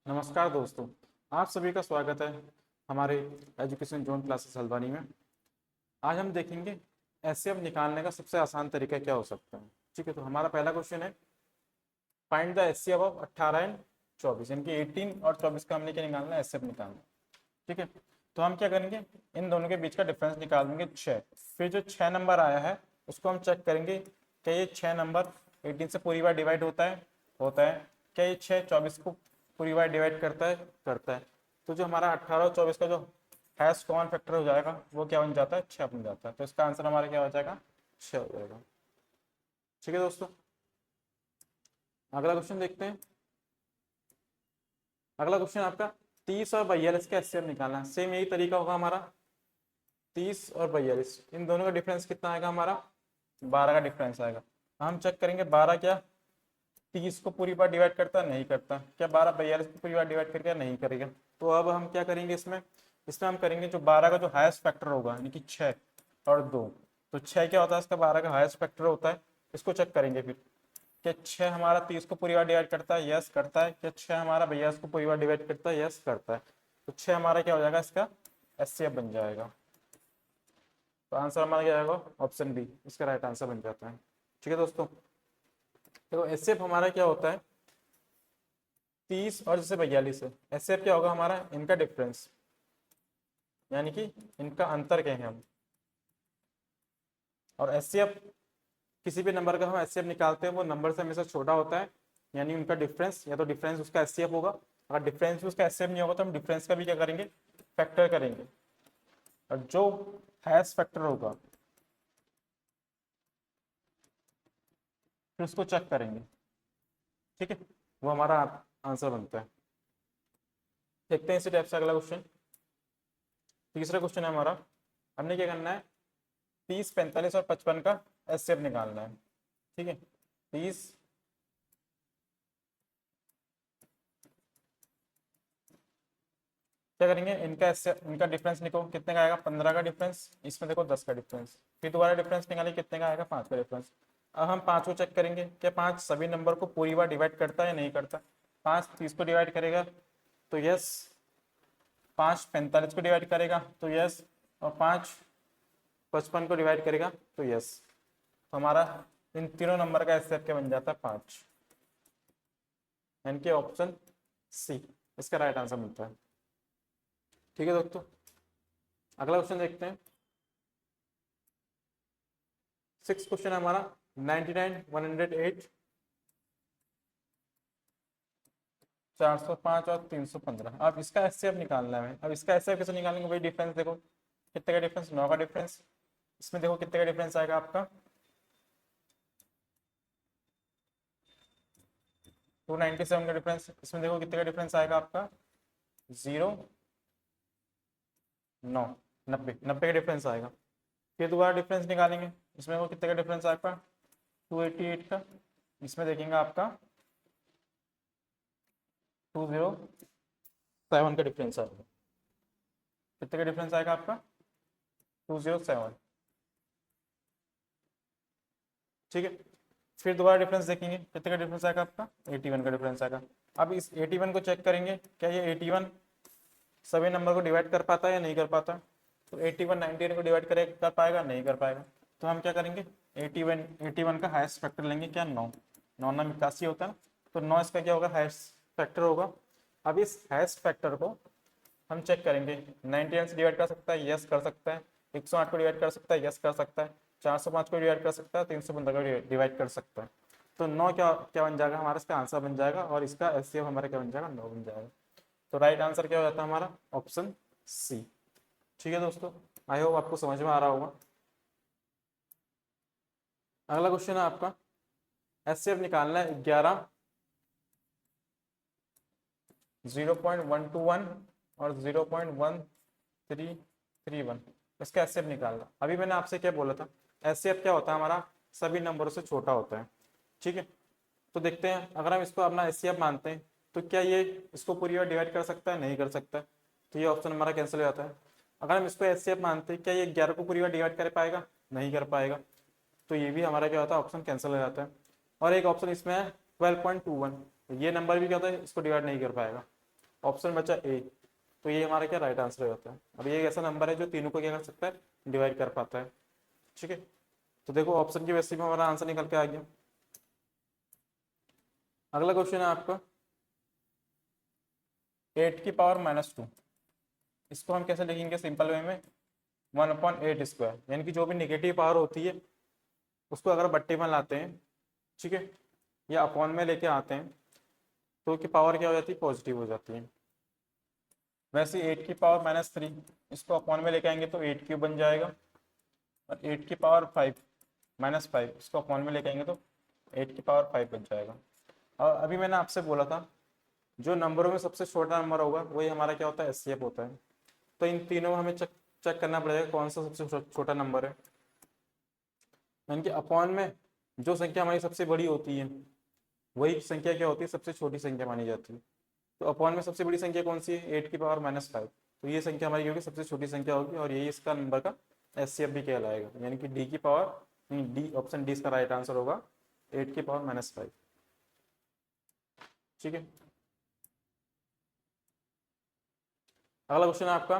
नमस्कार दोस्तों, आप सभी का स्वागत है हमारे एजुकेशन जोन क्लासेस हल्द्वानी में। आज हम देखेंगे एचसीएफ निकालने का सबसे आसान तरीका क्या हो सकता है। ठीक है, तो हमारा पहला क्वेश्चन है find the HCF of 18 and 24, यानी कि 18 और 24 का हमने क्या निकालना है, एचसीएफ निकालना है। ठीक है, तो हम क्या करेंगे, इन दोनों के बीच का डिफरेंस निकाल देंगे 6। फिर जो 6 नंबर आया है उसको हम चेक करेंगे क्या ये 6 नंबर 18 से पूरी बार डिवाइड होता है। क्या ये 6 24 को पूरी बार डिवाइड करता है। तो जो हमारा 18 और 24 का जो हैश कॉमन फैक्टर हो जाएगा वो क्या बन जाता है, 6 बन जाता है। तो इसका आंसर हमारा क्या हो जाएगा, 6 हो जाएगा। ठीक है दोस्तों, अगला क्वेश्चन देखते हैं। अगला क्वेश्चन आपका 30 और 42 का एचसीएफ निकालना है। सेम यही तरीका होगा हमारा। 30 और 42 इन दोनों का डिफरेंस कितना आएगा, हमारा 12 का डिफरेंस आएगा। हम चेक करेंगे 12 क्या 30 को पूरी बार डिवाइड करता है, नहीं करता। क्या 12 42 को पूरी बार डिवाइड करके नहीं करेगा। तो अब हम क्या करेंगे, इसमें इसमें हम करेंगे जो 12 का जो हाईएस्ट फैक्टर होगा, यानी कि 6 और 2। तो 6 क्या होता है, इसका 12 का हाईएस्ट फैक्टर होता है। इसको चेक करेंगे फिर क्या 6 हमारा 30 को पूरी बार डिवाइड करता है, यस करता है। क्या 6 हमारा 42 को पूरी बार डिवाइड करता है, यस करता है। तो 6 हमारा क्या हो जाएगा, इसका एचसीएफ बन जाएगा। तो आंसर हमारा क्या आएगा, ऑप्शन बी इसका राइट आंसर बन जाता है। ठीक है दोस्तों, देखो एचसीएफ हमारा क्या होता है, 30 और जैसे 42 है, एचसीएफ क्या होगा हमारा, इनका डिफरेंस, यानी कि इनका अंतर कहेंगे हम। और एचसीएफ किसी भी नंबर का हम एचसीएफ निकालते हैं वो नंबर से हमेशा छोटा होता है, यानी उनका डिफरेंस, या तो डिफरेंस उसका एचसीएफ होगा। अगर डिफरेंस भी उसका एचसीएफ नहीं होगा तो हम डिफरेंस का भी क्या करेंगे, फैक्टर करेंगे। और जो हैश फैक्टर होगा फिर उसको चेक करेंगे। ठीक है, वो हमारा आंसर बनता है। देखते हैं इसी टाइप से अगला क्वेश्चन। तीसरा क्वेश्चन है हमारा, हमने क्या करना है, 30 45 और 55 का एचसीएफ निकालना है। ठीक है, 30 क्या करेंगे, इनका डिफरेंस निकालो, कितने का आएगा, 15 का डिफरेंस। इसमें देखो 10 का डिफरेंस। फिर दोबारा डिफरेंस निकालें, कितने का आएगा, 5 का डिफरेंस। अब हम 5 को चेक करेंगे क्या 5 सभी नंबर को पूरी बार डिवाइड करता है या नहीं करता। 5 30 को डिवाइड करेगा तो यस, 5 45 को डिवाइड करेगा तो यस, और 5 55 को डिवाइड करेगा तो यस। तो हमारा इन तीनों नंबर का एचसीएफ क्या बन जाता है, 5, यानी कि ऑप्शन सी इसका राइट आंसर मिलता है। ठीक है दोस्तों, अगला क्वेश्चन देखते हैं। 6 क्वेश्चन है हमारा, 99 108 405 और 315। अब इसका एचसीएफ निकालना है। अब इसका एचसीएफ कैसे निकालेंगे, वही डिफरेंस देखो, कितने का डिफरेंस, 9 का डिफरेंस। इसमें देखो कितने का डिफरेंस आएगा आपका, 297 का डिफरेंस। इसमें देखो कितने का डिफरेंस आएगा आपका, 0 9 90 90 का डिफरेंस आएगा। फिर दोबारा डिफरेंस निकालेंगे, इसमें वो कितने का डिफरेंस आपका, 288 का। इसमें देखेंगे आपका 207 का डिफरेंस आएगा। कितने का डिफरेंस आएगा आपका, 207। ठीक है, फिर दोबारा डिफरेंस देखेंगे, कितने का डिफरेंस आएगा आपका, 81 का डिफरेंस आएगा। अब इस 81 को चेक करेंगे, क्या ये 81 सभी नंबर को डिवाइड कर पाता है या नहीं कर पाता। तो 81 98 को डिवाइड कर पाएगा, नहीं कर पाएगा। तो हम क्या करेंगे, 81 का हाईएस्ट फैक्टर लेंगे, क्या 9, 9 9 81 होता है। तो 9 इसका क्या होगा, हाईएस्ट फैक्टर होगा। अब इस हाईएस्ट फैक्टर को हम चेक करेंगे, 91 से डिवाइड कर सकता है, यस कर सकता है। 108 को डिवाइड कर सकता है, यस कर सकता है। 405 को डिवाइड कर सकता है, 315 को डिवाइड कर सकता है। तो 9 क्या क्या बन जाएगा हमारा, इसका आंसर बन जाएगा। और इसका एचसीएफ हमारा क्या बन जाएगा, 9 बन जाएगा। तो राइट आंसर क्या हो जाता है हमारा, ऑप्शन सी। ठीक है दोस्तों, आई होप आपको समझ में आ रहा होगा। अगला क्वेश्चन है आपका, एचसीएफ निकालना है 11 0.121 और 0.1331। इसका एचसीएफ निकालना। अभी मैंने आपसे क्या बोला था, एचसीएफ क्या होता है हमारा, सभी नंबरों से छोटा होता है। ठीक है, तो देखते हैं अगर हम इसको अपना एचसीएफ मानते हैं तो क्या ये इसको पूरी बार डिवाइड कर सकता है, नहीं कर सकता है। तो ये ऑप्शन हमारा कैंसिल हो जाता है। अगर हम इसको एचसीएफ मानते हैं, क्या ये 11 को पूरी बार डिवाइड कर पाएगा, नहीं कर पाएगा। तो ये भी हमारा क्या होता है, ऑप्शन कैंसिल हो जाता है। और एक ऑप्शन इसमें है 12.21, तो ये नंबर भी क्या होता है, इसको डिवाइड नहीं कर पाएगा। ऑप्शन बचा ए, तो ये हमारा क्या राइट आंसर होता है। अब ये एक ऐसा नंबर है जो तीनों को क्या कर सकता है, डिवाइड कर पाता है। ठीक है, तो देखो ऑप्शन की बेसिस पे हमारा आंसर निकल के आ गया। अगला क्वेश्चन है आपका 8⁻²। इसको हम कैसे लिखेंगे सिंपल वे में, 1/8², यानी कि जो भी निगेटिव पावर होती है उसको अगर बट्टे में लाते हैं, ठीक है, या अपॉन में लेके आते हैं, तो की पावर क्या हो जाती है, पॉजिटिव हो जाती है। वैसे 8⁻³ इसको अपॉन में लेके आएंगे तो 8³ बन जाएगा, और 8⁻5 इसको अपॉन में लेके आएंगे तो 8⁻5 बन जाएगा। और अभी मैंने आपसे बोला था जो नंबरों में सबसे छोटा नंबर होगा वही हमारा क्या होता है, एचसीएफ होता है। तो इन तीनों में हमें चेक चेक करना पड़ेगा कौन सा सबसे छोटा नंबर है। यानी कि अपॉन में जो संख्या हमारी सबसे बड़ी होती है वही संख्या क्या होती है, सबसे छोटी संख्या मानी जाती है। तो अपॉन में सबसे बड़ी संख्या कौन सी है, 8⁻5, तो ये संख्या हमारी होगी सबसे छोटी संख्या होगी, और यही इसका नंबर का एचसीएफ भी कहलाएगा। यानी कि डी की पावर, डी ऑप्शन डी इसका राइट आंसर होगा, 8⁻5। ठीक है, अगला क्वेश्चन है आपका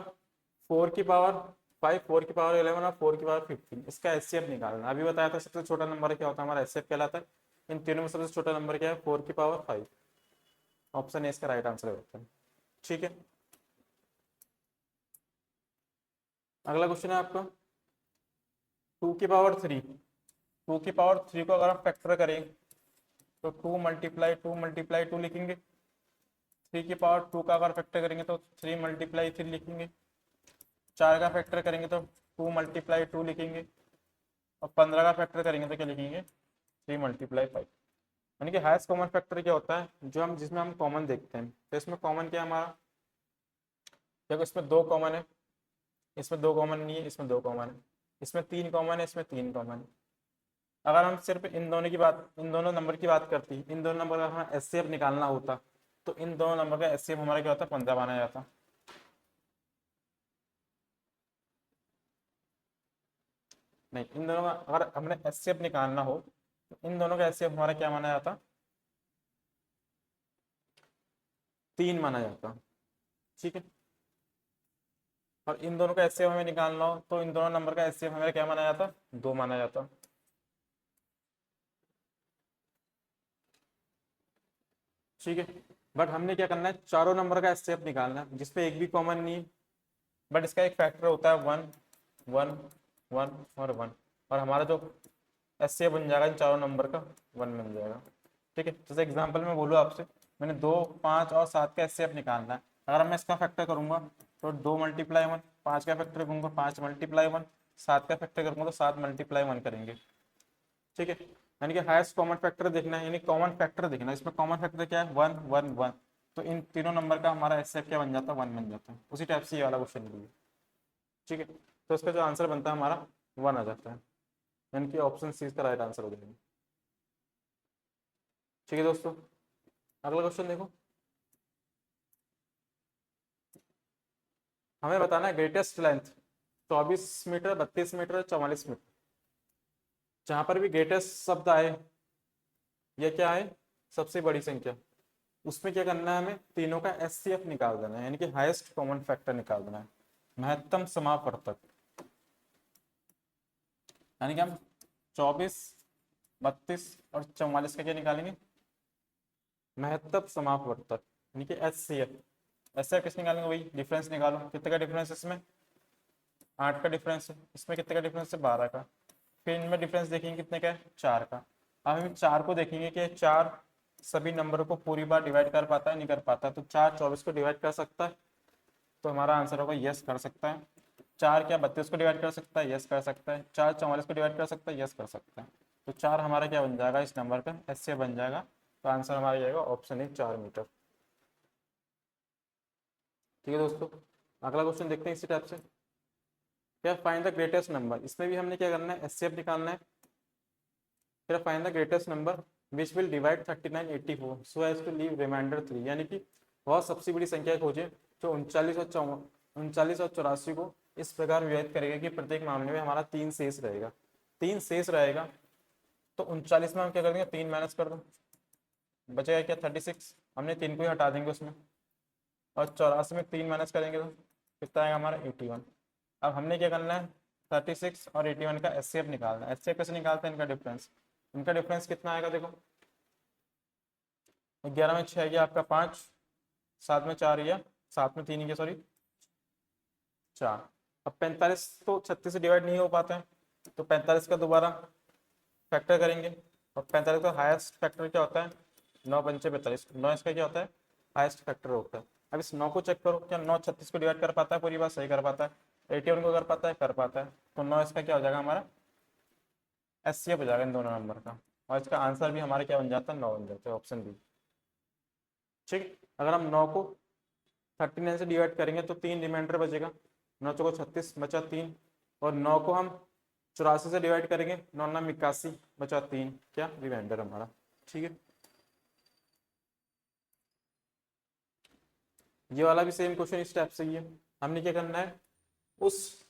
4⁵, 4⁵11 और 4⁵15, इसका एचसीएफ निकालना। अभी बताया था सबसे छोटा नंबर क्या होता है, हमारा एचसीएफ कहलाता है। इन तीनों में सबसे छोटा नंबर क्या है, 4⁵5, ऑप्शन ए इसका राइट आंसर होता है। ठीक है, अगला क्वेश्चन है आपका 2⁵3। 2⁵3 को अगर हम फैक्टर करें तो 2 × 2 लिखेंगे। 3⁵2 का अगर फैक्टर करेंगे तो 3 × 3 लिखेंगे। 4 का फैक्टर करेंगे तो 2 × 2 लिखेंगे, और 15 का फैक्टर करेंगे तो क्या लिखेंगे, 3 × 5। यानी कि हाईएस्ट कॉमन फैक्टर क्या होता है, जो हम जिसमें हम कॉमन देखते हैं। तो इसमें कॉमन क्या है हमारा, देखो इसमें 2 कॉमन है, इसमें 2 कॉमन नहीं है, इसमें 2 कॉमन है, इसमें 3 कॉमन है, इसमें 3 कॉमन है। अगर हम सिर्फ इन दोनों नंबर की बात करती, इन दोनों नंबर का हमें एचसीएफ निकालना होता, तो इन दोनों नंबर का एचसीएफ हमारा क्या होता है, 15 माना जाता। नहीं, इन दोनों का अगर हमने एचसीएफ निकालना हो तो इन दोनों का एचसीएफ हमारा क्या माना जाता, 3 माना जाता। ठीक है, और इन दोनों का एचसीएफ हमें निकालना हो तो इन दोनों नंबर का एचसीएफ हमें क्या माना जाता, 2 माना जाता। ठीक है, बट हमने क्या करना है, चारों नंबर का एचसीएफ निकालना है जिसपे एक भी कॉमन नहीं है, बट इसका एक फैक्टर होता है 1 1 1 और 1, और हमारा जो एचसीएफ बन जाएगा इन चारों नंबर का 1 बन जाएगा। ठीक है, जैसे एग्जांपल में बोलूँ आपसे, मैंने 2 5 और 7 का एचसीएफ निकालना है। अगर मैं इसका फैक्टर करूंगा तो 2 × 1, 5 का फैक्टर करूंगा 5 × 1, 7 का फैक्टर करूंगा तो 7 × 1 करेंगे। ठीक है, यानी कि हाईएस्ट कॉमन फैक्टर देखना है, यानी कॉमन फैक्टर देखना है। इसमें कॉमन फैक्टर क्या है, 1 1 1, तो इन तीनों नंबर का हमारा एचसीएफ क्या बन जाता है, 1 बन जाता है। उसी टाइप से ये वाला क्वेश्चन भी है। ठीक है, तो इसका जो आंसर बनता है हमारा 1 आ जाता है, यानी कि ऑप्शन सी इसका राइट आंसर हो जाएगा। ठीक है दोस्तों, अगला क्वेश्चन देखो, हमें बताना है greatest length 24 metre, 32 metre, 44 metre. जहां पर भी ग्रेटेस्ट शब्द आए या क्या है, सबसे बड़ी संख्या, उसमें क्या करना है, हमें तीनों का एचसीएफ निकाल देना है, यानी कि हाईएस्ट कॉमन फैक्टर निकाल देना है, महत्तम समापवर्तक। यानी कि हम 24 32 और 44 का क्या निकालेंगे, महत्तम समापवर्तक, यानी कि एचसीएफ। एचसीएफ किस निकालेंगे, वही डिफरेंस निकालो, कितने का डिफरेंस है इसमें, 8 का डिफरेंस है, इसमें कितने का डिफरेंस है, 12 का। फिर इनमें डिफरेंस देखेंगे कितने का है, 4 का। अब हम 4 को देखेंगे कि 4 सभी नंबरों को पूरी बार डिवाइड कर पाता है, नहीं कर पाता। तो 4 24 को डिवाइड कर सकता है, तो हमारा आंसर होगा यस कर सकता है। 4 क्या 32 को डिवाइड कर सकता है, यस कर सकता है। 4 44 को डिवाइड कर सकता है, यस कर सकता है। तो 4 हमारा क्या बन जाएगा, इस नंबर का एस बन जाएगा। तो आंसर हमारा जाएगा ऑप्शन ए, 4 मीटर। ठीक है दोस्तों, अगला क्वेश्चन देखते हैं इसी टाइप से, क्या फाइंड द ग्रेटेस्ट नंबर। इसमें भी हमने क्या करना है, एचसीएफ निकालना है। फिर find the greatest number which will divide 3984 so as to leave remainder 3, यानी कि बहुत सबसे बड़ी संख्या खोजें जो 39 और 84 को इस प्रकार विभाजित करेगा कि प्रत्येक मामले में हमारा 3 शेष रहेगा। 3 शेष रहेगा, तो 39 में हम क्या कर देंगे, 3 माइनस कर दो, बचेगा क्या 36, हमने 3 को ही हटा देंगे उसमें। और 84 में 3 माइनस करेंगे तो कितना आएगा हमारा 81। अब हमने क्या करना है, 36 और 81 का एचसीएफ निकालना है। एचसीएफ कैसे निकालते हैं, इनका डिफरेंस कितना आएगा देखो, 11 में 6 गया आपका 5, 7 में 4 गया, 7 में 3 गया सॉरी 4। अब 45 तो 36 से डिवाइड नहीं हो पाता है, तो 45 का दोबारा फैक्टर करेंगे। और 45 का हाईएस्ट फैक्टर क्या होता है, 9 पंचे 45, 9 इसका क्या होता है, हाईएस्ट फैक्टर होता है। अब इस 9 को चेक करो, क्या 9 36 को डिवाइड कर पाता है, पूरी बात सही कर पाता है। 81 को कर पाता है, कर पाता है। तो 9 इसका क्या हो जाएगा हमारा एचसीएफ हो जाएगा इन दोनों नंबर का। और इसका आंसर भी हमारा क्या बन जाता है, 9 बन जाता है, ऑप्शन बी। ठीक, अगर हम 9 को 39 से डिवाइड करेंगे तो 3 रिमाइंडर बचेगा, 9 चौको 36 बचा 3। और 9 को हम 84 से डिवाइड करेंगे, 9 9 81 बचा 3, क्या रिमाइंडर हमारा। ठीक है, ये वाला भी सेम क्वेश्चन इस टाइप से ही है। हमने क्या करना है, उस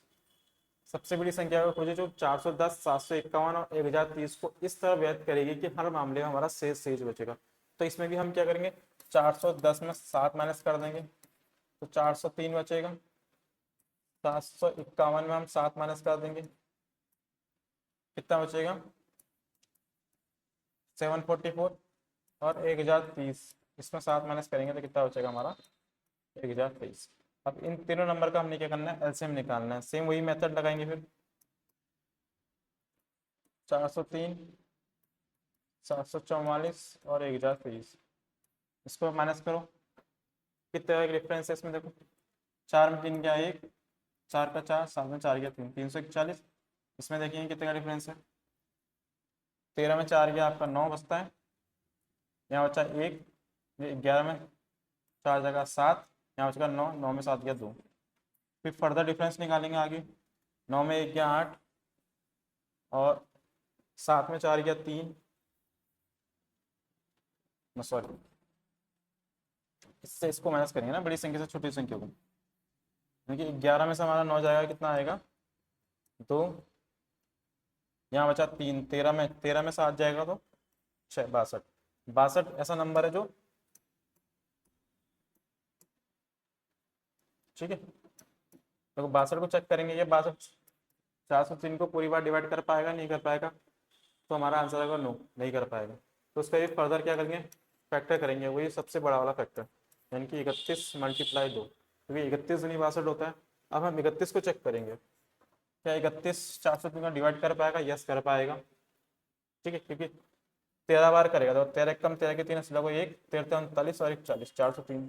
सबसे बड़ी संख्या को खोजे जो 410, 751 और 1030 को इस तरह व्यक्त करेगी कि हर मामले में हमारा शेष शेष बचेगा। तो इसमें भी हम क्या करेंगे, 410 में 7 माइनस कर देंगे तो 403 बचेगा। 751 में हम 7 माइनस कर देंगे, कितना बचेगा 744। और 1030 इसमें 7 माइनस करेंगे तो कितना बचेगा हमारा 1023। अब इन तीनों नंबर का हमने क्या करना है, एलसीएम निकालना है। सेम वही मेथड लगाएंगे फिर, 403, 744 और 1023, इसको माइनस करो, कितने का डिफरेंस है इसमें देखो, 4 में 3 गया 1, 4 का 4, 7 में 4 गया 3, 341। इसमें देखिए कितने का डिफरेंस है, 13 में 4 गया आपका 9 बचता है, यहाँ बचा 1, 11 में 4 जगह 7, यहाँ बचेगा 9, 9 में 7 गया 2। फिर फर्दर डिफरेंस निकालेंगे आगे, 9 में 1 गया 8 और 7 में 4 गया 3, सॉरी इससे इसको माइनस करेंगे ना, बड़ी संख्या से छोटी संख्या को। क्योंकि 11 में से हमारा 9 जाएगा, कितना आएगा 2, यहाँ बचा 3, 13 में 7 जाएगा तो 6, 62। 62 ऐसा नंबर है जो, ठीक है, तो 62 को चेक करेंगे, ये 62 403 को पूरी बार डिवाइड कर पाएगा, नहीं कर पाएगा, तो हमारा आंसर आएगा नो, नहीं कर पाएगा। तो उसका ये फर्दर क्या करेंगे, फैक्टर करेंगे, वही सबसे बड़ा वाला फैक्टर, यानी कि 31 मल्टीप्लाई 2, क्योंकि 31 दूनी 62 होता है। अब हम 31 को चेक करेंगे, क्या 31 403 का डिवाइड कर पाएगा, यस कर पाएगा। ठीक है, क्योंकि 13 बार करेगा तो 13 कम 13 के 3 असला को 1, 13 39 और 1 40, 403।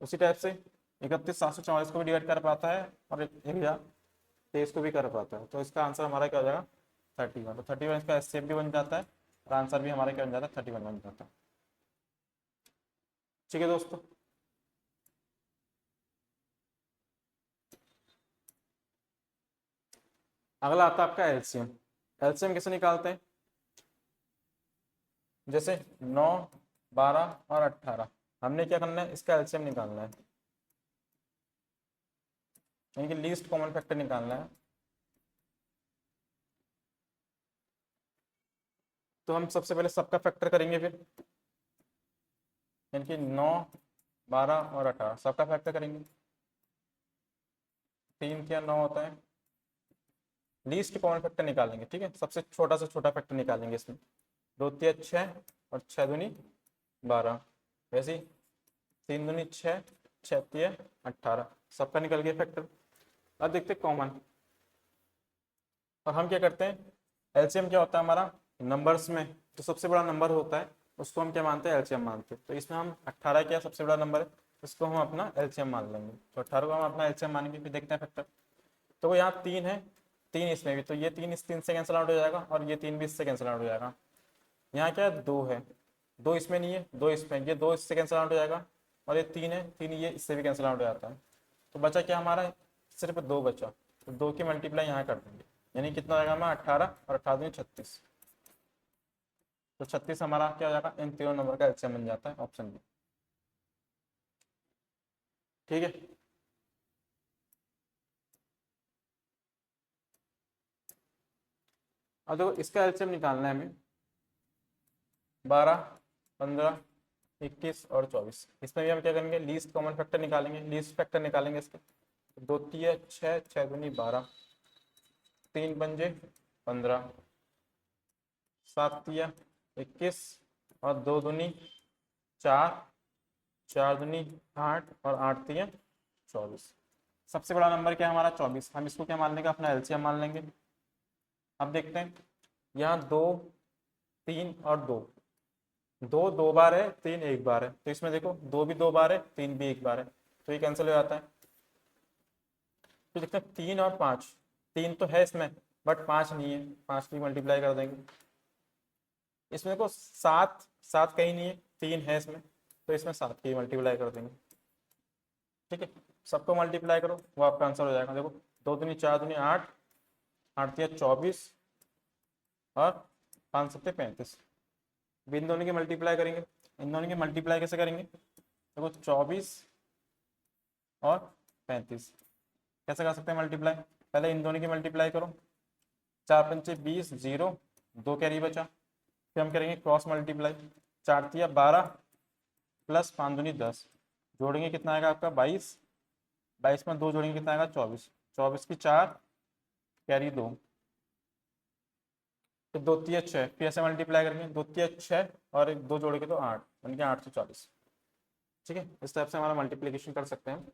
उसी टाइप से 31 744 को भी डिवाइड कर पाता है और 1023 को भी कर पाता है। तो इसका आंसर हमारा क्या हो जाएगा 31। तो 31 इसका एचसीएफ भी बन जाता है और आंसर भी हमारा क्या बन जाता है 31 बन जाता है। ठीक है दोस्तों, अगला आता है आपका एलसीएम। एलसीएम कैसे निकालते हैं, जैसे 9, 12 और 18, हमने क्या करना है, इसका एलसीएम निकालना है, यानी कि लीस्ट कॉमन फैक्टर निकालना है। तो हम सबसे पहले सबका फैक्टर करेंगे, फिर यानी कि 9, 12 और 18 सबका फैक्टर करेंगे। 3 क्या 9 होता है, लीस्ट कॉमन फैक्टर निकालेंगे। ठीक है, सबसे छोटा से छोटा फैक्टर निकालेंगे इसमें, 2 3 6 और 6 दूनी 12, वैसे ही 3 दूनी 6, 6 3 18, सबका निकल गया फैक्टर। अब देखते कॉमन, और हम क्या करते हैं, एलसीएम क्या होता है हमारा, नंबर्स में जो सबसे बड़ा नंबर होता है उसको हम क्या मानते हैं, एलसीएम मानते हैं। तो इसमें हम 18 क्या सबसे बड़ा नंबर है, इसको हम अपना एलसीएम मान लेंगे। तो 18 को हम अपना एलसीएम मानेंगे, फिर देखते हैं फैक्टर। तो यहाँ 3 है, 3 इसमें भी, तो ये 3 इस 3 से कैंसिल आउट हो जाएगा और ये 3 भी इससे कैंसिल आउट हो जाएगा। यहाँ क्या है 2 है, 2 इसमें नहीं है, 2 इसमें, ये 2 इससे कैंसिल आउट हो जाएगा और ये 3 है, 3 ये इससे भी कैंसिल आउट हो जाता है। तो बचा क्या हमारा, सिर्फ 2 बचा, तो 2 की मल्टीप्लाई यहाँ कर देंगे, यानी कितना आएगा हमारा 18 और 18 36। तो 36 हमारा क्या हो जाएगा, इन तीनों नंबर का एलसीएम बन जाता है, ऑप्शन बी। ठीक है, अब देखो इसका एलसीएम निकालना है हमें, 12, 15, 21 और 24। इसमें भी हम क्या करेंगे, लीस्ट कॉमन फैक्टर निकालेंगे, लीस्ट फैक्टर निकालेंगे इसके। 2 तिया 6, 6 दूनी 12, 3 पंजे 15, 7 तिया 21 और 2 दूनी 4, 4 दूनी 8 और 8 तिया 24। सबसे बड़ा नंबर क्या है हमारा 24। हम इसको क्या मान लेंगे, अपना एलसीएम मान लेंगे। अब देखते हैं, यहाँ 2, 3 और 2, 2 2 बार है, 3 1 बार है, तो इसमें देखो 2 भी 2 बार है, 3 भी 1 बार है, तो ये कैंसिल हो जाता है। तो देखते हैं 3 और 5, 3 तो है इसमें बट 5 नहीं है, 5 की मल्टीप्लाई कर देंगे। इसमें देखो 7, 7 कहीं नहीं है, 3 है इसमें, तो इसमें 7 की मल्टीप्लाई कर देंगे। ठीक है, सबको मल्टीप्लाई करो, वो आपका आंसर हो जाएगा। देखो 2 दूनी 4 दूनी 8, 8 तिया 24 और 5 सत्ते 35। इन दोनों की मल्टीप्लाई करेंगे, इन दोनों की मल्टीप्लाई कैसे करेंगे, देखो 24 और 35 कैसे कर सकते हैं मल्टीप्लाई, पहले इन दोनों की मल्टीप्लाई करो। 4 पंचे 20, 0, 2 कैरी बचा, फिर हम करेंगे क्रॉस मल्टीप्लाई। 4 तिया 12 प्लस 5 दूनी 10, जोड़ेंगे कितना आएगा आपका 22, 22 में 2 जोड़ेंगे कितना आएगा 24, 24 की 4 कैरी 2, तो 2 तिया 6, फिर ऐसे मल्टीप्लाई करेंगे, 2 तिया 6 और 2 जोड़ेंगे तो 8, यानी कि 840। ठीक है, इस टाइप से हमारा मल्टीप्लिकेशन कर सकते हैं।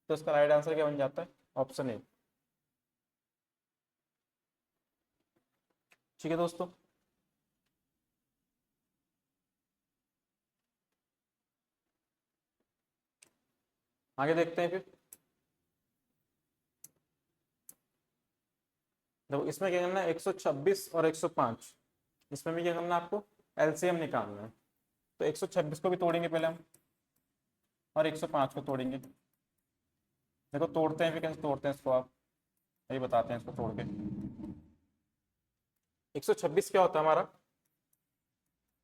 तो इसका राइट आंसर क्या बन जाता है, ऑप्शन ए। ठीक है दोस्तों, आगे देखते हैं फिर। देखो इसमें क्या करना है, 126 और 105, इसमें भी क्या करना है आपको, एलसीएम निकालना है। तो 126 को भी तोड़ेंगे पहले हम, और 105 को तोड़ेंगे। देखो तोड़ते हैं फिर, कैसे तोड़ते हैं इसको आप, यही बताते हैं इसको तोड़ के। 126 क्या होता है हमारा,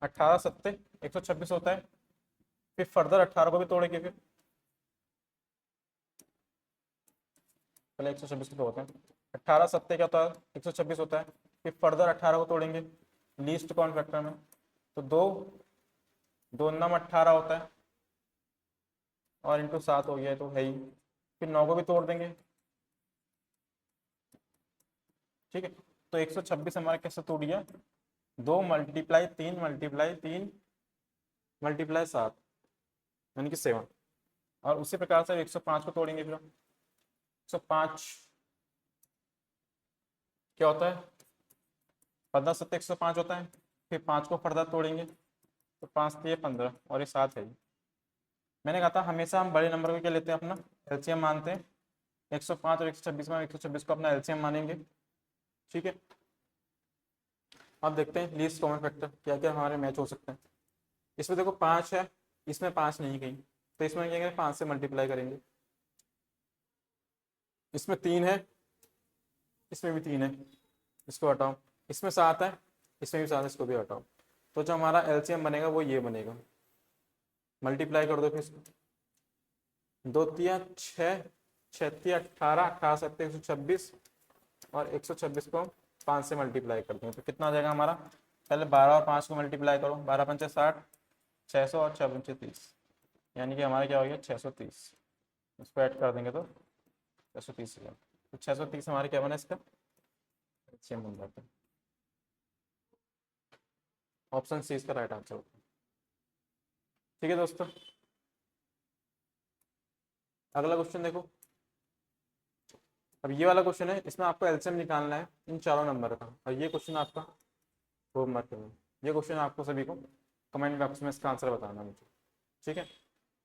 18 सत्ते 126 होता है। फिर फर्दर 18 को भी तोड़ेंगे, फिर पहले 126 को तोड़ते हैं। 18 सत्ते क्या होता है, 126 होता है। फिर फर्दर 18 को तोड़ेंगे लीस्ट कॉमन फैक्टर में, तो 2 2 नम 18 होता है, और इंटू 7 हो गया है तो है ही। फिर 9 को भी तोड़ देंगे। ठीक है, तो 126 हमारा कैसे तोड़ गया, 2 मल्टीप्लाई 3 मल्टीप्लाई 3 मल्टीप्लाई 7, यानी कि 7। और उसी प्रकार से 105 को तोड़ेंगे फिर हम। 105 क्या होता है, 15 सत्ते 105 होता है। फिर 5 को फर्दर तोड़ेंगे, तो 5 दिए 15 और ये 7 है। मैंने कहा था हमेशा हम बड़े नंबर को क्या लेते हैं, अपना एलसीएम मानते हैं। 105 और 126 में 126 को अपना एलसीएम मानेंगे। ठीक है, अब देखते हैं लीस्ट कॉमन फैक्टर क्या क्या हमारे मैच हो सकते हैं। इसमें देखो 5 है, इसमें 5 नहीं कहीं, तो इसमें क्या करेंगे, 5 से मल्टीप्लाई करेंगे। इसमें 3 है, इसमें भी 3 है, इसको हटाओ। इसमें 7 है, इसमें भी 7 है, इसको भी हटाओ। तो जो हमारा एलसीएम बनेगा वो ये बनेगा, मल्टीप्लाई कर दो फिर इसको। 2 तिया 6, 6 तिया 18, 18 सत्ते 126 और 126 को 5 से मल्टीप्लाई कर देंगे तो कितना हो जाएगा हमारा, पहले 12 और 5 को मल्टीप्लाई करो, 12 पंचे 60, 600 और 6 पंचे 30, यानी कि हमारा क्या हो गया 630। इसको ऐड कर देंगे तो 630 हो जाएगा। तो 630 हमारे क्या बना इसका एलसीएम बन जाता है। ऑप्शन सी इसका राइट आंसर होता है। ठीक है दोस्तों, अगला क्वेश्चन देखो। अब ये वाला क्वेश्चन है, इसमें आपको एलसीएम निकालना है इन चारों नंबर का, और ये क्वेश्चन आपका होमवर्क में। ये क्वेश्चन आपको सभी को कमेंट बॉक्स में इसका आंसर बताना मुझे। ठीक है,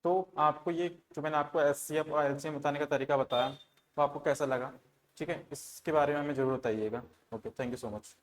तो आपको ये जो मैंने आपको एचसीएफ और एलसीएम बताने का तरीका बताया, तो आपको कैसा लगा। ठीक है, इसके बारे में हमें जरूर बताइएगा। Okay, thank you so much.